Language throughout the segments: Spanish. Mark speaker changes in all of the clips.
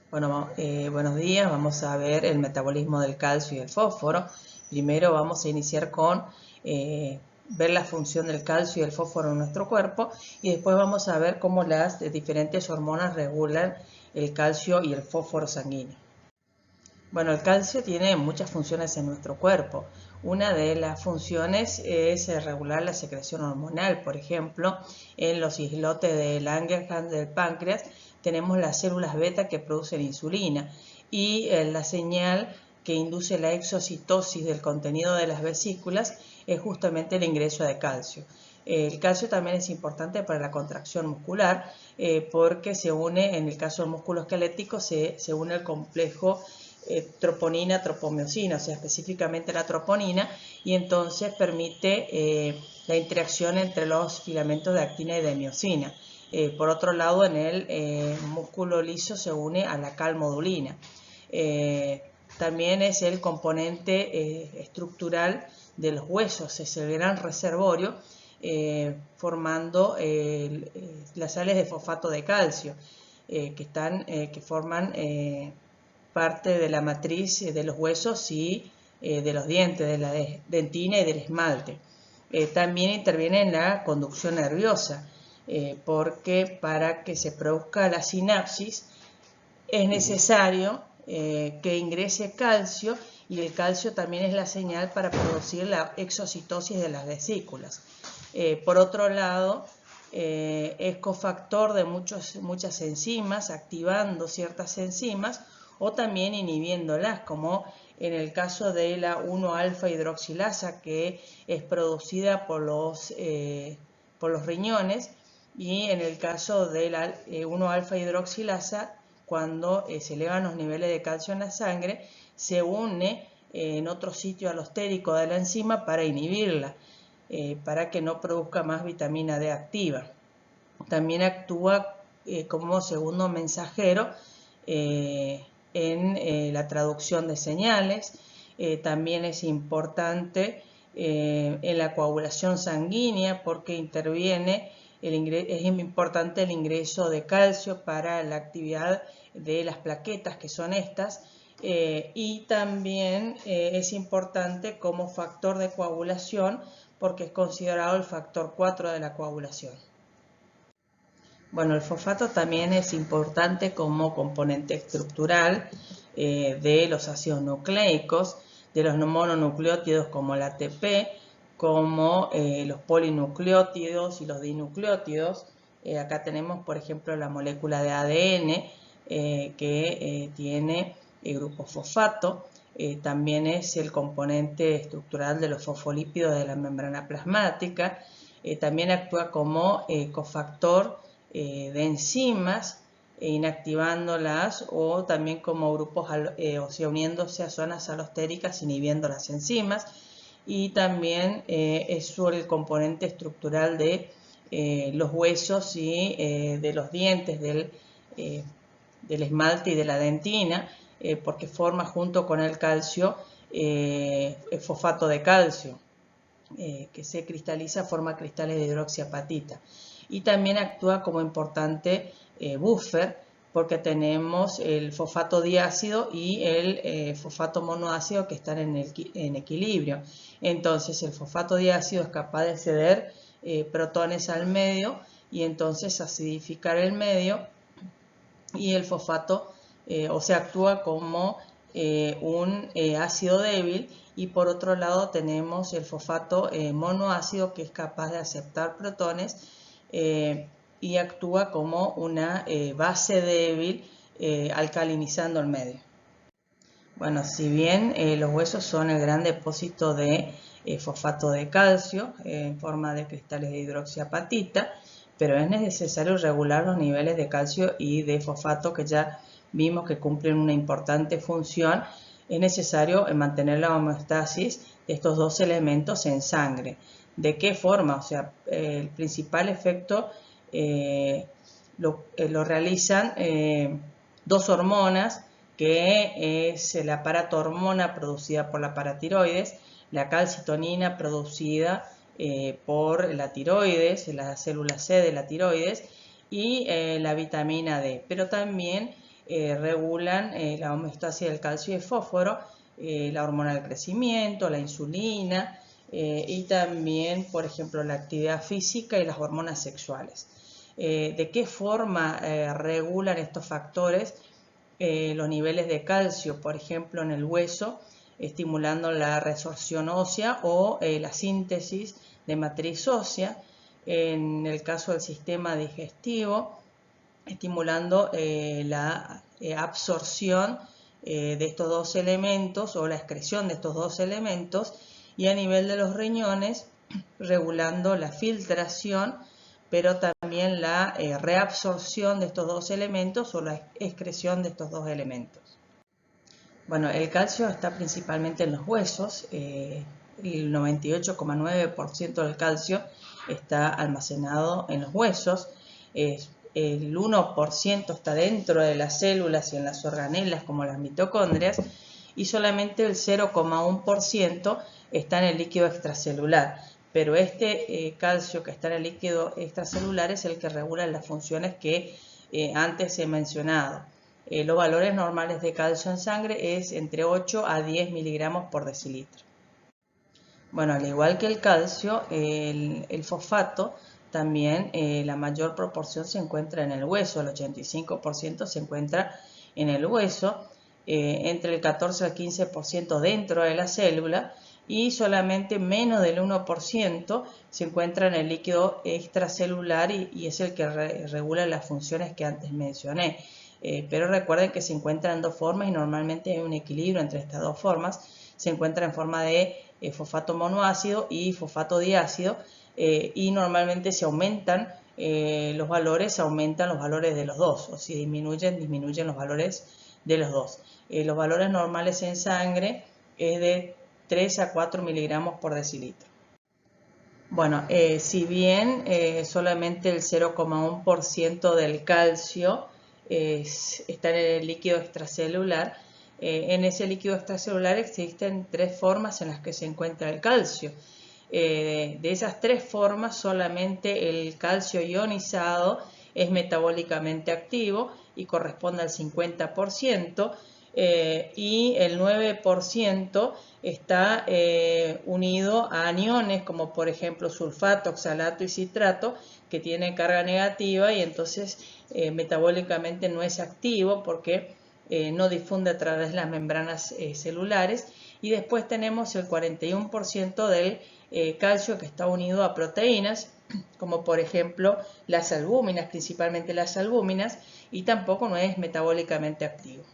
Speaker 1: Buenos días, vamos a ver el metabolismo del calcio y el fósforo. Primero vamos a iniciar con ver la función del calcio y el fósforo en nuestro cuerpo y después vamos a ver cómo las diferentes hormonas regulan el calcio y el fósforo sanguíneo. Bueno, el calcio tiene muchas funciones en nuestro cuerpo. Una de las funciones es regular la secreción hormonal. Por ejemplo, en los islotes de Langerhans del páncreas tenemos las células beta que producen insulina y la señal que induce la exocitosis del contenido de las vesículas es justamente el ingreso de calcio. El calcio también es importante para la contracción muscular porque se une, en el caso del músculo esquelético, se une el complejo troponina, tropomiosina, o sea, específicamente la troponina, y entonces permite la interacción entre los filamentos de actina y de miosina. Por otro lado, en el músculo liso se une a la calmodulina. También es el componente estructural de los huesos, es el gran reservorio formando las sales de fosfato de calcio que forman parte de la matriz de los huesos y de los dientes, de la dentina y del esmalte. También interviene en la conducción nerviosa, porque para que se produzca la sinapsis es necesario que ingrese calcio y el calcio también es la señal para producir la exocitosis de las vesículas. Por otro lado, es cofactor de muchas enzimas, activando ciertas enzimas o también inhibiéndolas, como en el caso de la 1-alfa hidroxilasa, que es producida por los riñones, y en el caso de la 1-alfa hidroxilasa, cuando se elevan los niveles de calcio en la sangre, se une en otro sitio alostérico de la enzima para inhibirla, para que no produzca más vitamina D activa. También actúa como segundo mensajero en la traducción de señales. También es importante en la coagulación sanguínea porque interviene, es importante el ingreso de calcio para la actividad de las plaquetas, que son estas, y también es importante como factor de coagulación porque es considerado el factor 4 de la coagulación. Bueno, el fosfato también es importante como componente estructural de los ácidos nucleicos, de los mononucleótidos como el ATP, como los polinucleótidos y los dinucleótidos. Acá tenemos, por ejemplo, la molécula de ADN que tiene el grupo fosfato. También es el componente estructural de los fosfolípidos de la membrana plasmática. También actúa como cofactor de enzimas, inactivándolas o también como grupos, o sea, uniéndose a zonas alostéricas, inhibiendo las enzimas. Y también es el componente estructural de los huesos y de los dientes, del esmalte y de la dentina, porque forma junto con el calcio el fosfato de calcio, que se cristaliza, forma cristales de hidroxiapatita. Y también actúa como importante buffer porque tenemos el fosfato diácido y el fosfato monoácido que están en equilibrio. Entonces el fosfato diácido es capaz de ceder protones al medio y entonces acidificar el medio, y el fosfato, o sea, actúa como un ácido débil. Y por otro lado tenemos el fosfato monoácido que es capaz de aceptar protones y actúa como una base débil alcalinizando el medio. Bueno, si bien los huesos son el gran depósito de fosfato de calcio en forma de cristales de hidroxiapatita, pero es necesario regular los niveles de calcio y de fosfato que ya vimos que cumplen una importante función. Es necesario mantener la homeostasis de estos dos elementos en sangre. ¿De qué forma? O sea, el principal efecto lo realizan dos hormonas, que es la paratormona producida por la paratiroides, la calcitonina producida por la tiroides, la célula C de la tiroides, y la vitamina D. Pero también regulan la homeostasis del calcio y el fósforo, la hormona del crecimiento, la insulina y también, por ejemplo, la actividad física y las hormonas sexuales. ¿De qué forma regulan estos factores los niveles de calcio, por ejemplo, en el hueso, estimulando la resorción ósea o la síntesis de matriz ósea? En el caso del sistema digestivo, estimulando la absorción de estos dos elementos o la excreción de estos dos elementos, y a nivel de los riñones, regulando la filtración, pero también la reabsorción de estos dos elementos o la excreción de estos dos elementos. Bueno, el calcio está principalmente en los huesos. El 98,9% del calcio está almacenado en los huesos. El 1% está dentro de las células y en las organelas como las mitocondrias, y solamente el 0,1% está en el líquido extracelular. Pero este calcio que está en el líquido extracelular es el que regula las funciones que antes he mencionado. Los valores normales de calcio en sangre es entre 8 a 10 miligramos por decilitro. Bueno, al igual que el calcio, el fosfato también, la mayor proporción se encuentra en el hueso, el 85% se encuentra en el hueso, entre el 14 al 15% dentro de la célula, y solamente menos del 1% se encuentra en el líquido extracelular y es el que regula las funciones que antes mencioné. Pero recuerden que se encuentra en dos formas y normalmente hay un equilibrio entre estas dos formas. Se encuentra en forma de fosfato monoácido y fosfato diácido, y normalmente se aumentan los valores, aumentan los valores de los dos, o si disminuyen, disminuyen los valores de los dos. Los valores normales en sangre es de 3 a 4 miligramos por decilitro. Bueno, si bien solamente el 0,1% del calcio está en el líquido extracelular, en ese líquido extracelular existen tres formas en las que se encuentra el calcio. De esas tres formas, solamente el calcio ionizado es metabólicamente activo y corresponde al 50%, y el 9% está unido a aniones como por ejemplo sulfato, oxalato y citrato, que tienen carga negativa y entonces metabólicamente no es activo porque no difunde a través de las membranas celulares. Y después tenemos el 41% del calcio que está unido a proteínas, como por ejemplo las albúminas, principalmente las albúminas, y tampoco no es metabólicamente activo.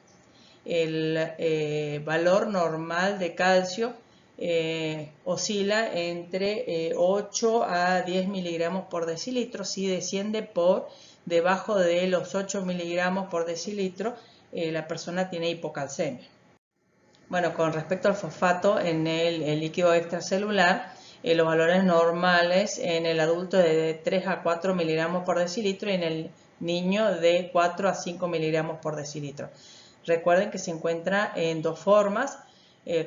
Speaker 1: El valor normal de calcio oscila entre 8 a 10 miligramos por decilitro. Si desciende por debajo de los 8 miligramos por decilitro, la persona tiene hipocalcemia. Bueno, con respecto al fosfato en el líquido extracelular, los valores normales en el adulto de 3 a 4 miligramos por decilitro y en el niño de 4 a 5 miligramos por decilitro. Recuerden que se encuentra en dos formas,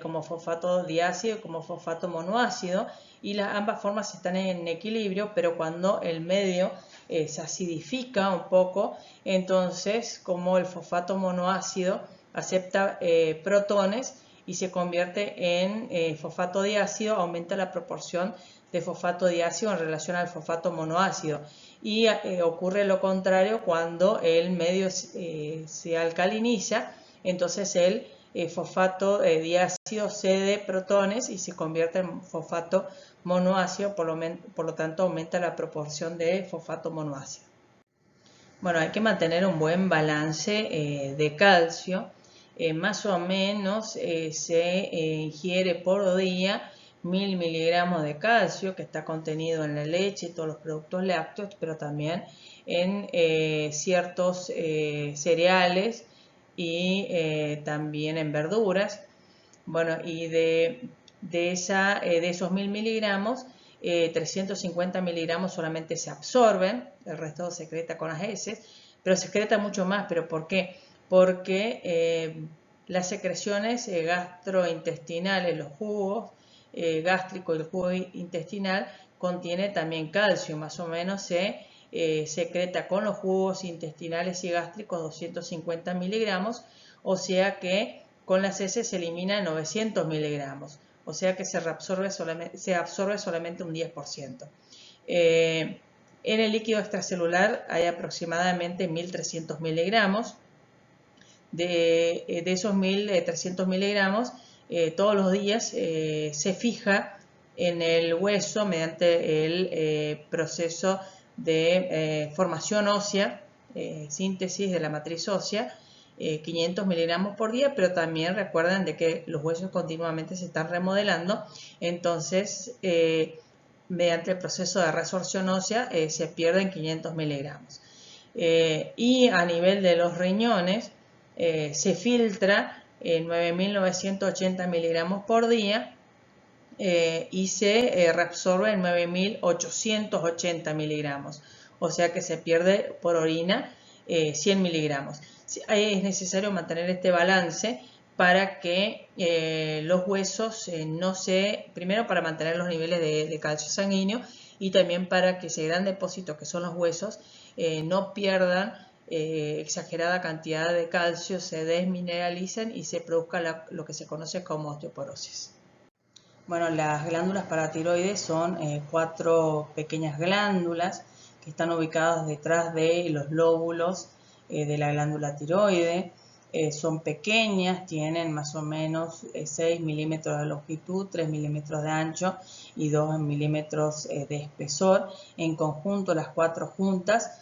Speaker 1: como fosfato diácido y como fosfato monoácido, y ambas formas están en equilibrio, pero cuando el medio se acidifica un poco, entonces como el fosfato monoácido acepta protones y se convierte en fosfato diácido, aumenta la proporción de fosfato diácido en relación al fosfato monoácido. Y ocurre lo contrario cuando el medio se alcaliniza, entonces el fosfato diácido cede protones y se convierte en fosfato monoácido, por lo tanto aumenta la proporción de fosfato monoácido. Bueno, hay que mantener un buen balance de calcio. Más o menos se ingiere por día 1000 miligramos de calcio, que está contenido en la leche y todos los productos lácteos, pero también en ciertos cereales y también en verduras. Bueno, y de esos 1000 miligramos, 350 miligramos solamente se absorben, el resto se secreta con las heces, pero se secreta mucho más. ¿Pero por qué? Porque las secreciones gastrointestinales, los jugos gástricos y el jugo intestinal, contiene también calcio. Más o menos se secreta con los jugos intestinales y gástricos 250 miligramos, o sea que con las heces se elimina 900 miligramos, o sea que se absorbe solamente un 10%. En el líquido extracelular hay aproximadamente 1300 miligramos. De esos 1300 miligramos, todos los días se fija en el hueso mediante el proceso de formación ósea, síntesis de la matriz ósea, 500 miligramos por día, pero también recuerden de que los huesos continuamente se están remodelando, entonces mediante el proceso de resorción ósea se pierden 500 miligramos. Y a nivel de los riñones se filtra 9.980 miligramos por día y se reabsorbe en 9.880 miligramos, o sea que se pierde por orina 100 miligramos. Es necesario mantener este balance para que los huesos primero para mantener los niveles de calcio sanguíneo y también para que ese gran depósito que son los huesos no pierdan exagerada cantidad de calcio, se desmineralicen y se produzca lo que se conoce como osteoporosis. Bueno, las glándulas paratiroides son 4 pequeñas glándulas que están ubicadas detrás de los lóbulos de la glándula tiroide. Son pequeñas, tienen más o menos 6 milímetros de longitud, 3 milímetros de ancho y 2 milímetros de espesor. En conjunto, las 4 juntas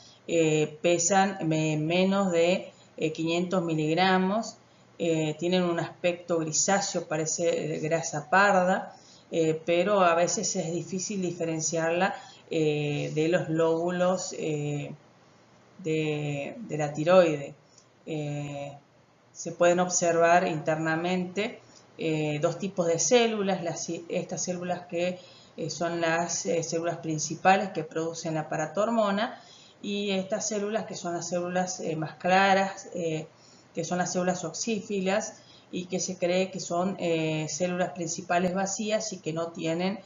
Speaker 1: pesan menos de 500 miligramos. Tienen un aspecto grisáceo, parece grasa parda, pero a veces es difícil diferenciarla de los lóbulos de la tiroide. Se pueden observar internamente 2 tipos de células, estas células que son las células principales que producen la paratormona, y estas células que son las células más claras, que son las células oxífilas y que se cree que son células principales vacías y que no tienen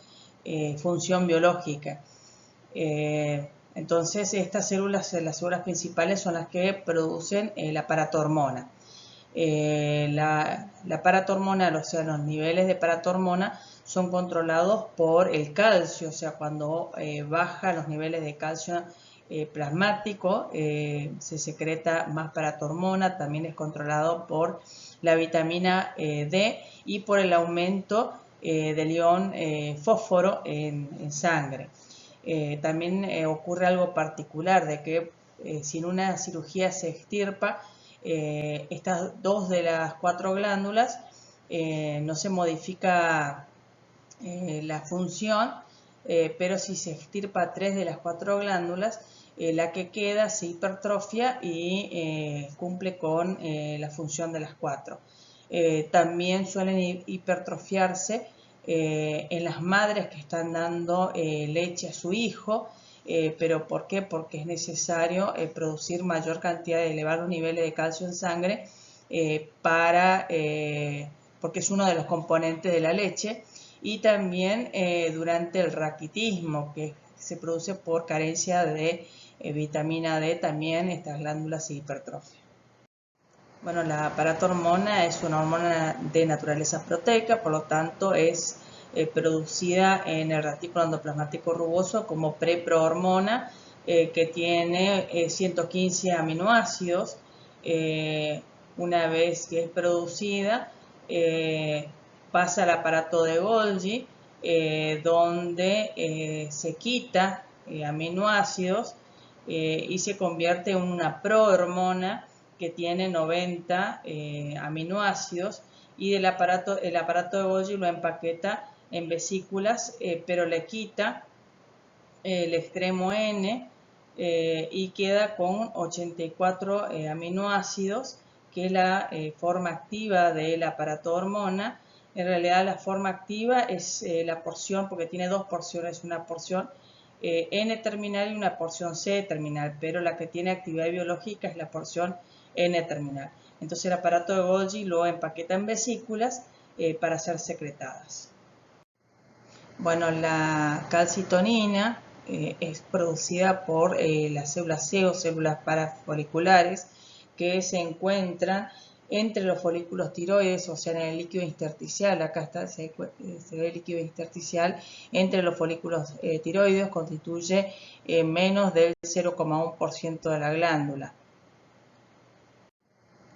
Speaker 1: función biológica. Entonces estas células, las células principales, son las que producen la paratormona. La paratormona, o sea, los niveles de paratormona son controlados por el calcio, o sea, cuando baja los niveles de calcio plasmático, se secreta más paratormona, también es controlado por la vitamina D y por el aumento del ion fósforo en sangre. También ocurre algo particular de que si en una cirugía se extirpa estas 2 de las 4 glándulas, no se modifica la función, pero si se extirpa 3 de las 4 glándulas, la que queda se hipertrofia y cumple con la función de las 4. También suelen hipertrofiarse en las madres que están dando leche a su hijo, pero ¿por qué? Porque es necesario producir mayor cantidad de elevar los niveles de calcio en sangre porque es uno de los componentes de la leche, y también durante el raquitismo, que se produce por carencia de vitamina D, también estas glándulas se hipertrofian. Bueno, la paratormona es una hormona de naturaleza proteica, por lo tanto es producida en el retículo endoplasmático rugoso como preprohormona, que tiene 115 aminoácidos. Una vez que es producida, pasa al aparato de Golgi, donde se quita aminoácidos y se convierte en una prohormona que tiene 90 aminoácidos, y el aparato de Golgi lo empaqueta en vesículas, pero le quita el extremo N y queda con 84 aminoácidos, que es la forma activa de la paratormona. En realidad la forma activa es la porción, porque tiene 2 porciones, una porción N terminal y una porción C terminal, pero la que tiene actividad biológica es la porción N terminal. Entonces el aparato de Golgi lo empaqueta en vesículas para ser secretadas. Bueno, la calcitonina es producida por las células C o células parafoliculares que se encuentran entre los folículos tiroides, o sea, en el líquido intersticial. Acá está, se ve el líquido intersticial entre los folículos tiroides, constituye menos del 0,1% de la glándula.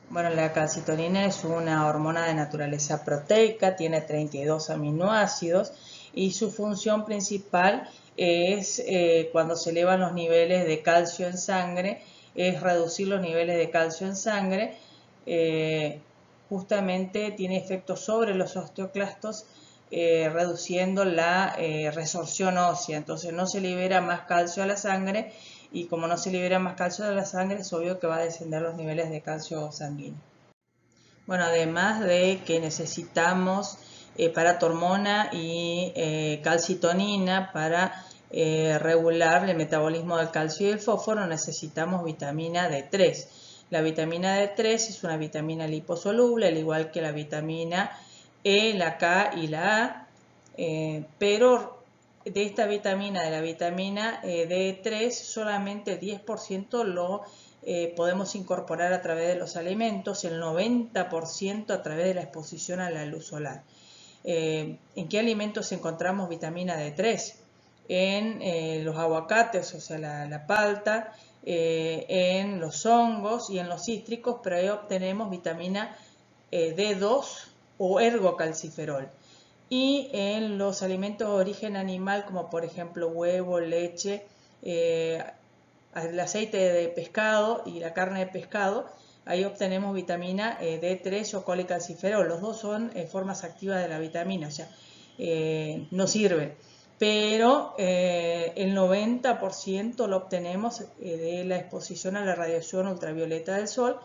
Speaker 1: Bueno, la calcitonina es una hormona de naturaleza proteica, tiene 32 aminoácidos y su función principal es, cuando se elevan los niveles de calcio en sangre, es reducir los niveles de calcio en sangre. Justamente tiene efectos sobre los osteoclastos, reduciendo la resorción ósea. Entonces no se libera más calcio a la sangre, y como no se libera más calcio de la sangre, es obvio que va a descender los niveles de calcio sanguíneo. Bueno, además de que necesitamos paratormona y calcitonina para regular el metabolismo del calcio y el fósforo, necesitamos vitamina D3. La vitamina D3 es una vitamina liposoluble, al igual que la vitamina E, la K y la A, pero de esta vitamina, de la vitamina D3, solamente el 10% lo podemos incorporar a través de los alimentos, el 90% a través de la exposición a la luz solar. ¿En qué alimentos encontramos vitamina D3? En los aguacates, o sea, la palta, en los hongos y en los cítricos, pero ahí obtenemos vitamina D2 o ergocalciferol. Y en los alimentos de origen animal, como por ejemplo huevo, leche, el aceite de pescado y la carne de pescado, ahí obtenemos vitamina D3 o colecalciferol. Los dos son formas activas de la vitamina, o sea, no sirven. Pero el 90% lo obtenemos de la exposición a la radiación ultravioleta del sol,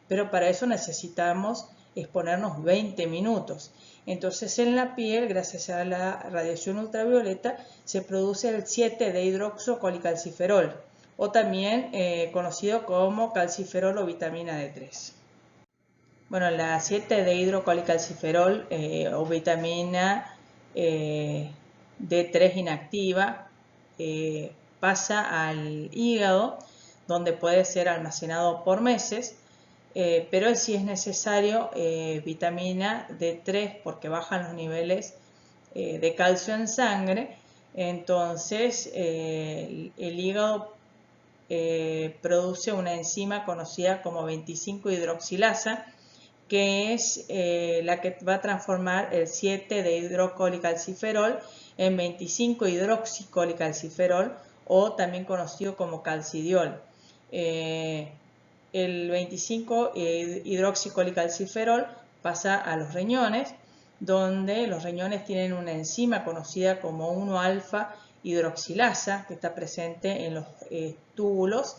Speaker 1: pero para eso necesitamos exponernos 20 minutos. Entonces en la piel, gracias a la radiación ultravioleta, se produce el 7-dehidroxocolicalciferol, o también conocido como calciferol o vitamina D3. Bueno, la 7-dehidrocolicalciferol o vitamina D3 inactiva pasa al hígado, donde puede ser almacenado por meses, pero si es necesario vitamina D3 porque bajan los niveles de calcio en sangre. Entonces el hígado produce una enzima conocida como 25-hidroxilasa, que es la que va a transformar el 7-dehidrocolicalciferol en 25-hidroxicolicalciferol, o también conocido como calcidiol. El 25-hidroxicolicalciferol pasa a los riñones, donde los riñones tienen una enzima conocida como 1-alfa hidroxilasa, que está presente en los túbulos,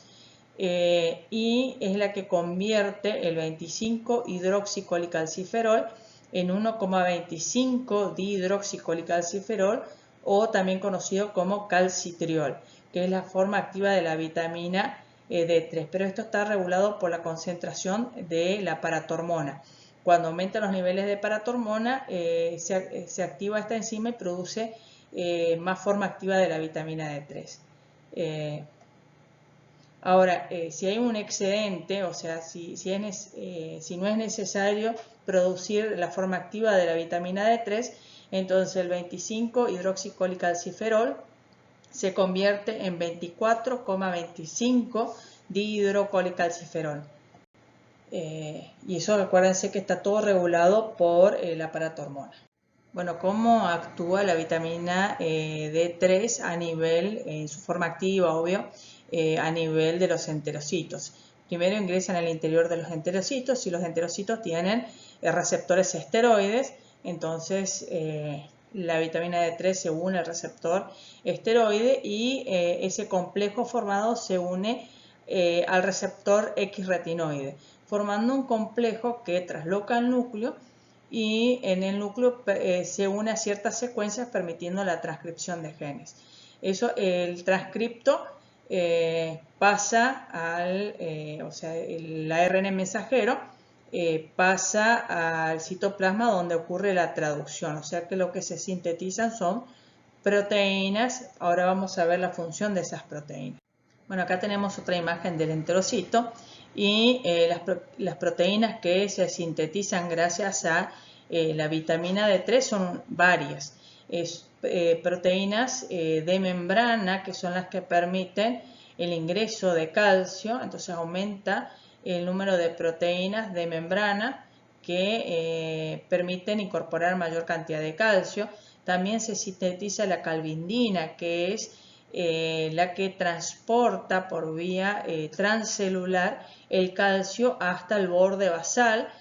Speaker 1: y es la que convierte el 25-hidroxicolicalciferol en 1,25 dihidroxicolicalciferol, o también conocido como calcitriol, que es la forma activa de la vitamina D3, pero esto está regulado por la concentración de la paratormona. Cuando aumentan los niveles de paratormona, se activa esta enzima y produce más forma activa de la vitamina D3. Ahora, si hay un excedente, o sea, si no es necesario producir la forma activa de la vitamina D3, entonces el 25-hidroxicolicalciferol se convierte en 24,25 dihidrocolicalciferol. Y eso, acuérdense que está todo regulado por la paratormona. Bueno, ¿cómo actúa la vitamina D3 a nivel, en su forma activa, obvio, a nivel de los enterocitos? Primero ingresan al interior de los enterocitos, y los enterocitos tienen receptores esteroides. Entonces la vitamina D3 se une al receptor esteroide, y ese complejo formado se une al receptor X-retinoide, formando un complejo que trasloca el núcleo, y en el núcleo se une a ciertas secuencias permitiendo la transcripción de genes. Eso, el transcripto pasa al, o sea, el ARN mensajero pasa al citoplasma, donde ocurre la traducción, o sea que lo que se sintetizan son proteínas. Ahora vamos a ver la función de esas proteínas. Bueno, acá tenemos otra imagen del enterocito y las proteínas que se sintetizan gracias a la vitamina D3 son varias. Proteínas de membrana, que son las que permiten el ingreso de calcio, entonces aumenta el número de proteínas de membrana que permiten incorporar mayor cantidad de calcio. También se sintetiza la calvindina, que es la que transporta por vía transcelular el calcio hasta el borde basal.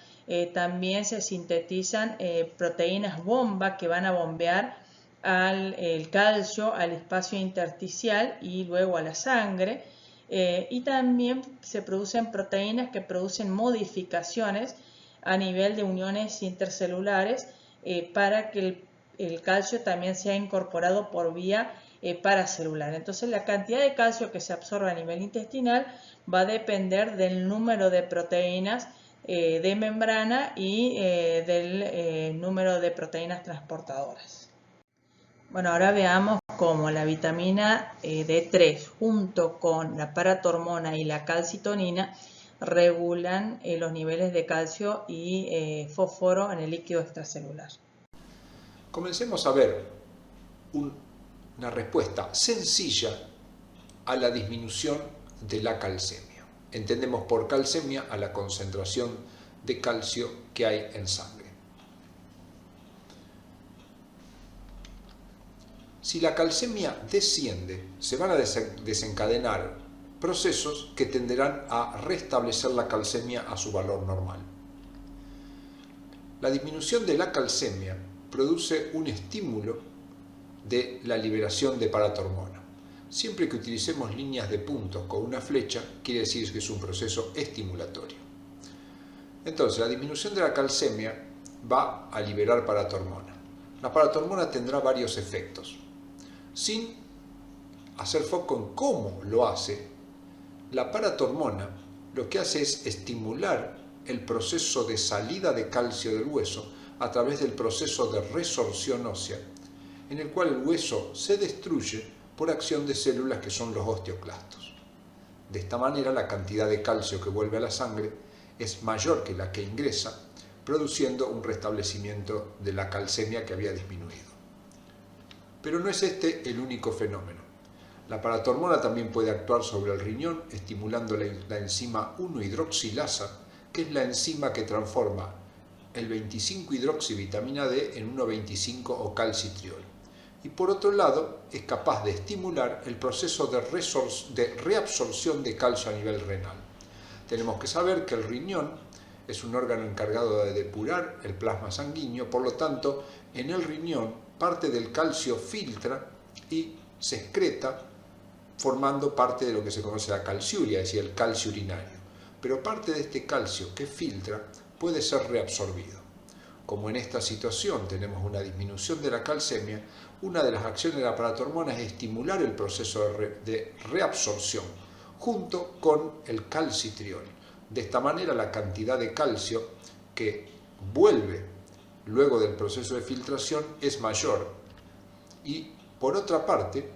Speaker 1: También se sintetizan proteínas bomba que van a bombear el calcio al espacio intersticial y luego a la sangre. Y también se producen proteínas que producen modificaciones a nivel de uniones intercelulares para que el calcio también sea incorporado por vía paracelular. Entonces la cantidad de calcio que se absorbe a nivel intestinal va a depender del número de proteínas de membrana y del número de proteínas transportadoras. Bueno, ahora veamos cómo la vitamina D3 junto con la paratormona y la calcitonina regulan los niveles de calcio y fósforo en el líquido extracelular.
Speaker 2: Comencemos a ver una respuesta sencilla a la disminución de la calcemia. Entendemos por calcemia a la concentración de calcio que hay en sangre. Si la calcemia desciende, se van a desencadenar procesos que tenderán a restablecer la calcemia a su valor normal. La disminución de la calcemia produce un estímulo de la liberación de paratormona. Siempre que utilicemos líneas de puntos con una flecha, quiere decir que es un proceso estimulatorio. Entonces, la disminución de la calcemia va a liberar paratormona. La paratormona tendrá varios efectos. Sin hacer foco en cómo lo hace, la paratormona lo que hace es estimular el proceso de salida de calcio del hueso a través del proceso de resorción ósea, en el cual el hueso se destruye por acción de células que son los osteoclastos. De esta manera, la cantidad de calcio que vuelve a la sangre es mayor que la que ingresa, produciendo un restablecimiento de la calcemia que había disminuido. Pero no es este el único fenómeno. La paratormona también puede actuar sobre el riñón, estimulando la enzima 1-hidroxilasa, que es la enzima que transforma el 25-hidroxivitamina D en 1,25 o calcitriol. Y por otro lado, es capaz de estimular el proceso de reabsorción de calcio a nivel renal. Tenemos que saber que el riñón es un órgano encargado de depurar el plasma sanguíneo, por lo tanto, en el riñón parte del calcio filtra y se excreta formando parte de lo que se conoce la calciuria, es decir, el calcio urinario. Pero parte de este calcio que filtra puede ser reabsorbido. Como en esta situación tenemos una disminución de la calcemia, una de las acciones de la paratormona es estimular el proceso de reabsorción junto con el calcitriol. De esta manera la cantidad de calcio que vuelve luego del proceso de filtración es mayor. Y por otra parte,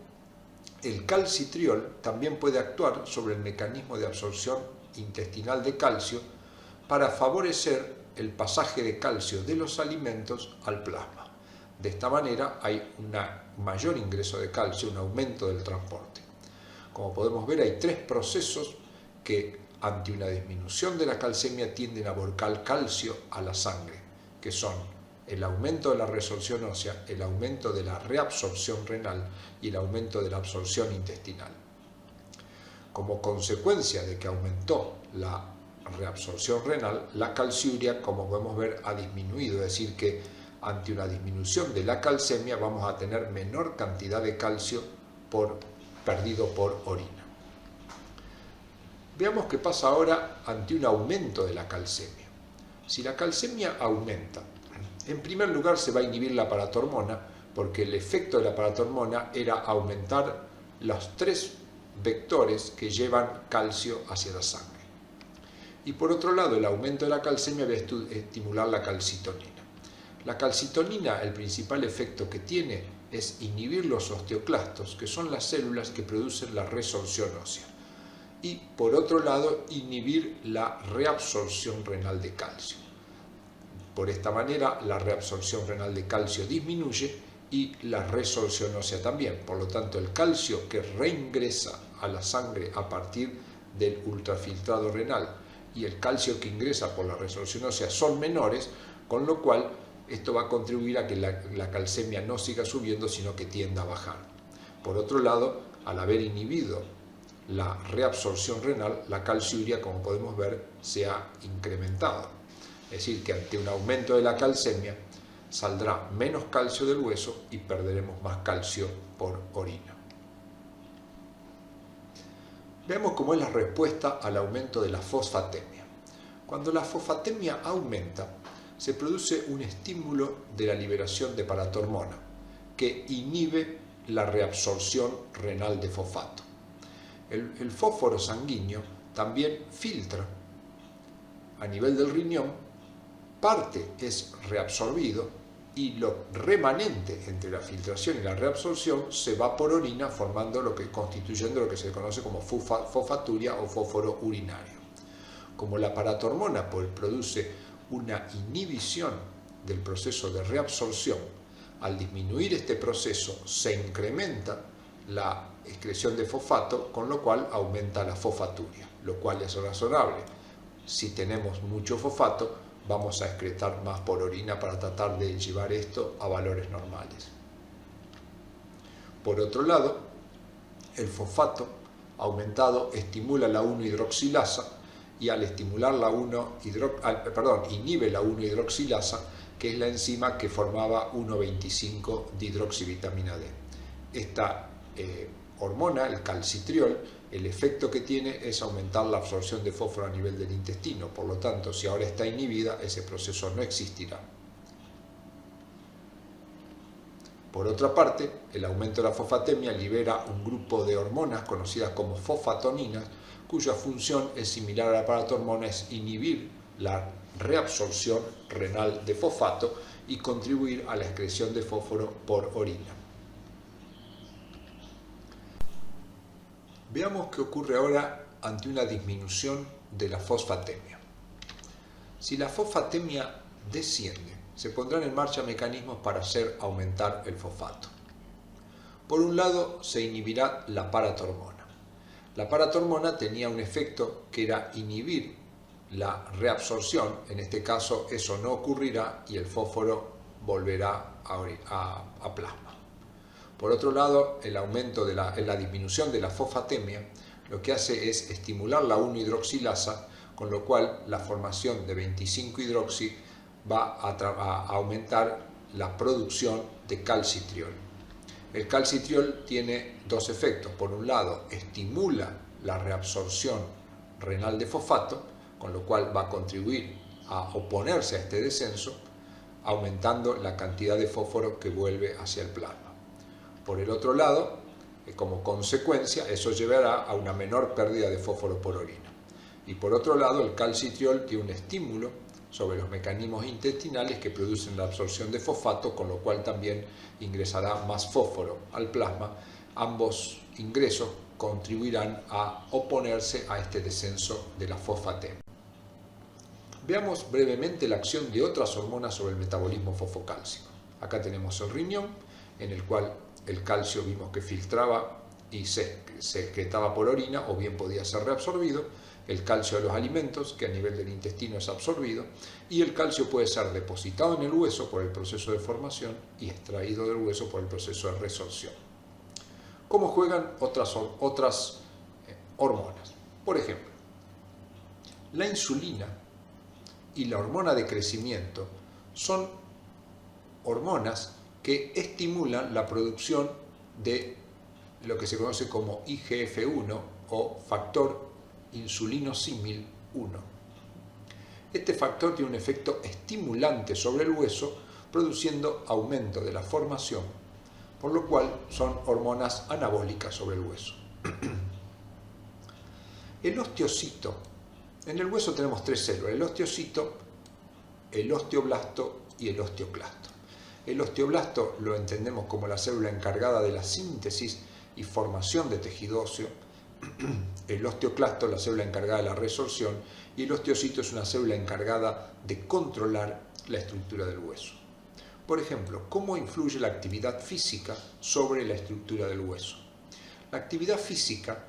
Speaker 2: el calcitriol también puede actuar sobre el mecanismo de absorción intestinal de calcio para favorecer el pasaje de calcio de los alimentos al plasma. De esta manera hay un mayor ingreso de calcio, un aumento del transporte. Como podemos ver, hay tres procesos que ante una disminución de la calcemia tienden a volcar calcio a la sangre, que son el aumento de la resorción ósea, el aumento de la reabsorción renal y el aumento de la absorción intestinal. Como consecuencia de que aumentó la reabsorción renal, la calciuria, como podemos ver, ha disminuido, es decir, que ante una disminución de la calcemia vamos a tener menor cantidad de calcio perdido por orina. Veamos qué pasa ahora ante un aumento de la calcemia. Si la calcemia aumenta, en primer lugar se va a inhibir la paratormona, porque el efecto de la paratormona era aumentar los tres vectores que llevan calcio hacia la sangre. Y por otro lado, el aumento de la calcemia va a estimular la calcitonina. La calcitonina, el principal efecto que tiene es inhibir los osteoclastos, que son las células que producen la resorción ósea. Y por otro lado, inhibir la reabsorción renal de calcio. Por esta manera, la reabsorción renal de calcio disminuye y la resorción ósea también. Por lo tanto, el calcio que reingresa a la sangre a partir del ultrafiltrado renal y el calcio que ingresa por la resorción ósea son menores, con lo cual esto va a contribuir a que la calcemia no siga subiendo, sino que tienda a bajar. Por otro lado, al haber inhibido la reabsorción renal, la calciuria, como podemos ver, se ha incrementado. Es decir, que ante un aumento de la calcemia saldrá menos calcio del hueso y perderemos más calcio por orina. Veamos cómo es la respuesta al aumento de la fosfatemia. Cuando la fosfatemia aumenta, se produce un estímulo de la liberación de paratormona que inhibe la reabsorción renal de fosfato. El fósforo sanguíneo también filtra a nivel del riñón, parte es reabsorbido y lo remanente entre la filtración y la reabsorción se va por orina constituyendo lo que se conoce como fosfaturia o fósforo urinario. Como la paratormona produce una inhibición del proceso de reabsorción, al disminuir este proceso se incrementa la excreción de fosfato, con lo cual aumenta la fosfaturia, lo cual es razonable. Si tenemos mucho fosfato, vamos a excretar más por orina para tratar de llevar esto a valores normales. Por otro lado, el fosfato aumentado estimula la 1-hidroxilasa y al estimular inhibe la 1-hidroxilasa, que es la enzima que formaba 1,25-dihidroxivitamina D. Esta hormona, el calcitriol, el efecto que tiene es aumentar la absorción de fósforo a nivel del intestino. Por lo tanto, si ahora está inhibida, ese proceso no existirá. Por otra parte, el aumento de la fosfatemia libera un grupo de hormonas conocidas como fosfatoninas, cuya función es similar a la paratormona, es inhibir la reabsorción renal de fosfato y contribuir a la excreción de fósforo por orina. Veamos qué ocurre ahora ante una disminución de la fosfatemia. Si la fosfatemia desciende, se pondrán en marcha mecanismos para hacer aumentar el fosfato. Por un lado, se inhibirá la paratormona. La paratormona tenía un efecto que era inhibir la reabsorción. En este caso, eso no ocurrirá y el fósforo volverá a plasma. Por otro lado, el aumento la disminución de la fosfatemia lo que hace es estimular la 1-hidroxilasa, con lo cual la formación de 25-hidroxi va a aumentar la producción de calcitriol. El calcitriol tiene dos efectos. Por un lado, estimula la reabsorción renal de fosfato, con lo cual va a contribuir a oponerse a este descenso, aumentando la cantidad de fósforo que vuelve hacia el plasma. Por el otro lado, como consecuencia, eso llevará a una menor pérdida de fósforo por orina. Y por otro lado, el calcitriol tiene un estímulo sobre los mecanismos intestinales que producen la absorción de fosfato, con lo cual también ingresará más fósforo al plasma. Ambos ingresos contribuirán a oponerse a este descenso de la fosfatemia. Veamos brevemente la acción de otras hormonas sobre el metabolismo fosfocálcico. Acá tenemos el riñón, en el cual el calcio vimos que filtraba y se excretaba por orina o bien podía ser reabsorbido, el calcio de los alimentos, que a nivel del intestino es absorbido, y el calcio puede ser depositado en el hueso por el proceso de formación y extraído del hueso por el proceso de resorción. ¿Cómo juegan otras hormonas? Por ejemplo, la insulina y la hormona de crecimiento son hormonas que estimulan la producción de lo que se conoce como IGF-1 o factor insulinosímil 1. Este factor tiene un efecto estimulante sobre el hueso, produciendo aumento de la formación, por lo cual son hormonas anabólicas sobre el hueso. El osteocito. En el hueso tenemos tres células: el osteocito, el osteoblasto y el osteoclasto. El osteoblasto lo entendemos como la célula encargada de la síntesis y formación de tejido óseo. El osteoclasto, la célula encargada de la resorción, y el osteocito es una célula encargada de controlar la estructura del hueso. Por ejemplo, ¿cómo influye la actividad física sobre la estructura del hueso? La actividad física,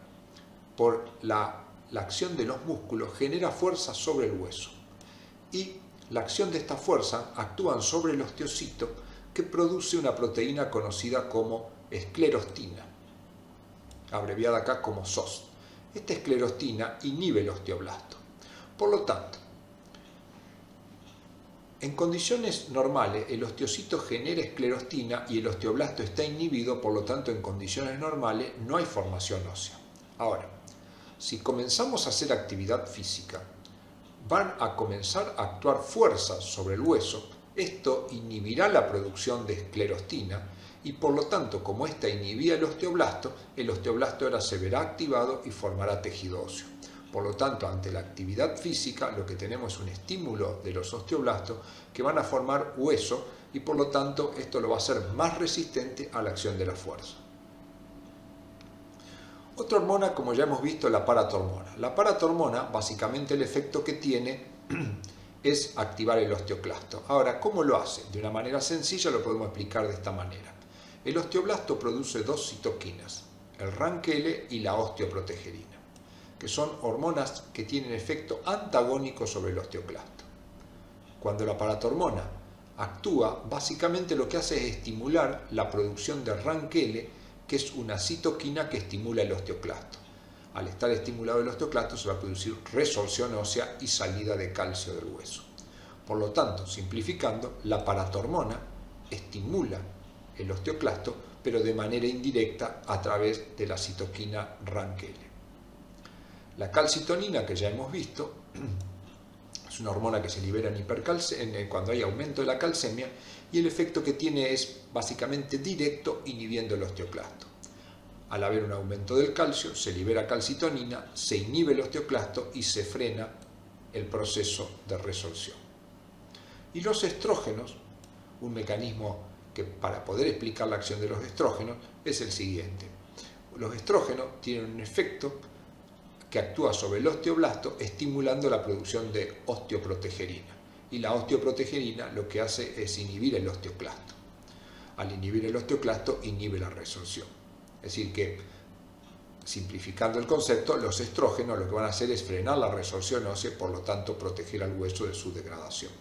Speaker 2: por la acción de los músculos, genera fuerza sobre el hueso. Y la acción de esta fuerza actúa sobre el osteocito, que produce una proteína conocida como esclerostina, abreviada acá como SOS. Esta esclerostina inhibe el osteoblasto. Por lo tanto, en condiciones normales el osteocito genera esclerostina y el osteoblasto está inhibido, por lo tanto en condiciones normales no hay formación ósea. Ahora, si comenzamos a hacer actividad física, van a comenzar a actuar fuerzas sobre el hueso. Esto inhibirá la producción de esclerostina y por lo tanto, como esta inhibía el osteoblasto ahora se verá activado y formará tejido óseo. Por lo tanto, ante la actividad física lo que tenemos es un estímulo de los osteoblastos que van a formar hueso y por lo tanto esto lo va a hacer más resistente a la acción de la fuerza. Otra hormona, como ya hemos visto, es la paratormona. La paratormona, básicamente el efecto que tiene es activar el osteoclasto. Ahora, ¿cómo lo hace? De una manera sencilla lo podemos explicar de esta manera. El osteoblasto produce dos citoquinas, el RANKL y la osteoprotegerina, que son hormonas que tienen efecto antagónico sobre el osteoclasto. Cuando la paratormona actúa, básicamente lo que hace es estimular la producción de RANKL, que es una citoquina que estimula el osteoclasto. Al estar estimulado el osteoclasto se va a producir resorción ósea y salida de calcio del hueso. Por lo tanto, simplificando, la paratormona estimula el osteoclasto, pero de manera indirecta a través de la citoquina RANKL. La calcitonina, que ya hemos visto, es una hormona que se libera cuando hay aumento de la calcemia y el efecto que tiene es básicamente directo, inhibiendo el osteoclasto. Al haber un aumento del calcio, se libera calcitonina, se inhibe el osteoclasto y se frena el proceso de resorción. Y los estrógenos, un mecanismo que para poder explicar la acción de los estrógenos es el siguiente. Los estrógenos tienen un efecto que actúa sobre el osteoblasto estimulando la producción de osteoprotegerina. Y la osteoprotegerina lo que hace es inhibir el osteoclasto. Al inhibir el osteoclasto, inhibe la resorción. Es decir que, simplificando el concepto, los estrógenos lo que van a hacer es frenar la resorción ósea, por lo tanto proteger al hueso de su degradación.